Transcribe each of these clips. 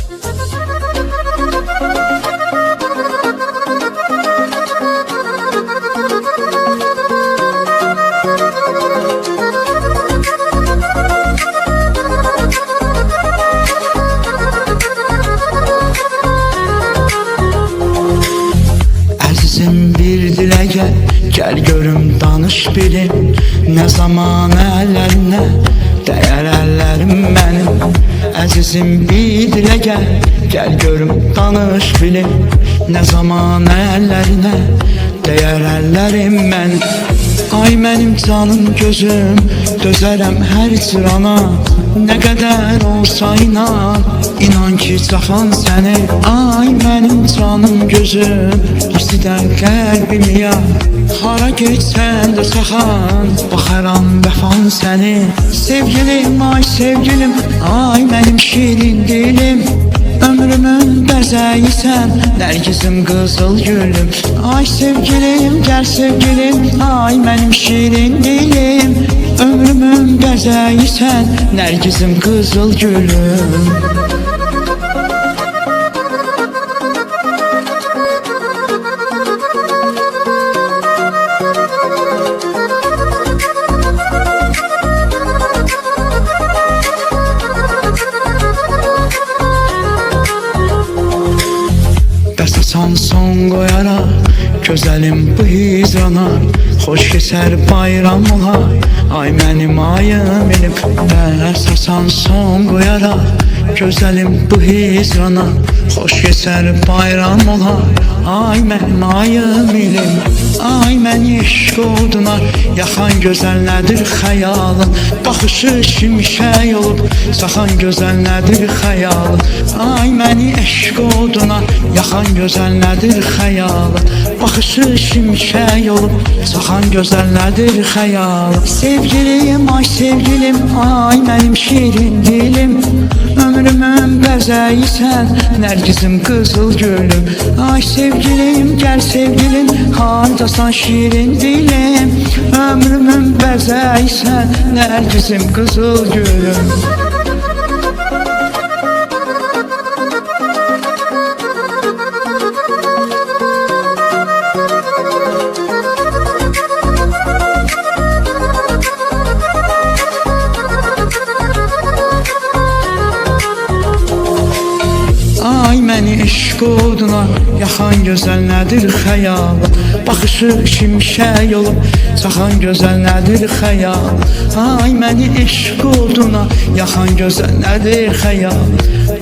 Bir dilə gəl görüm danış bilim, nə zaman əllərinə dəyər əllərim mənim. Əzizim bir dilə gəl görüm danış bilim, nə zaman əllərinə dəyər əllərim mənim. Ay mənim canım gözüm, dözərəm hər cürana, nə qədər olsa inan ki çaxan səni. Ay mənim canım gözüm, istidən qəlbim ya, hara getsən də çaxan, baxaram vəfan səni. Sevgilim, ay sevgilim, ay mənim şirin dilim, ömrümün bəzəyisən, nərgizim qızıl gülüm. Ay sevgilim, gəl sevgilim, ay mənim şirin dilim, ömrümün bəzəyisən, nərgizim qızıl gülüm. Bəsasan son qoyaraq gözəlim bu hicrana, xoş keçər bayram ola, ay mənim ayım elim. Bəsasan son qoyaraq gözəlim bu hicrana, xoş keçər bayram ola, ay mənim ayım elim. Ay məni eşq oduna yaxan gözəl nədir xəyalın, baxışı şimşək olub saxan gözəl nədir xəyalın. Ay məni eşq oduna yaxan gözəl nədir xəyalın, baxışı şimşək olub saxan gözəl nədir xəyalın. Sevgilim, ay sevgilim, ay mənim şirin dilim, ömrümün bəzəyisən, nərgizim qızıl gülüm. Ay sevgilim, gəl sevgilim, hardasan şirin dilim, ömrümün bəzəyisən, nərgizim qızıl gülüm. Ay məni eşq oduna yaxan gözəl nədir xəyalın, baxışı şimşək olub çaxan gözəl nədir xəyalın. Ay məni eşq oduna yaxan gözəl nədir xəyalın,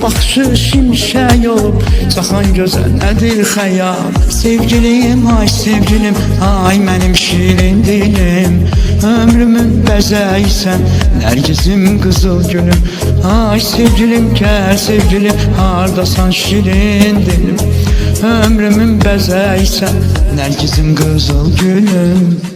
baxışı şimşək olub çaxan gözəl nədir xəyalın. Sevgilim, ay sevgilim, ay mənim şirin dilim, ömrümün bəzəyisən, nərgizim qızıl gülüm. Ay sevgilim, gəl sevgilim, hardasan şirin dilim, ömrümün bəzəyisən, nərgizim qızıl gülüm.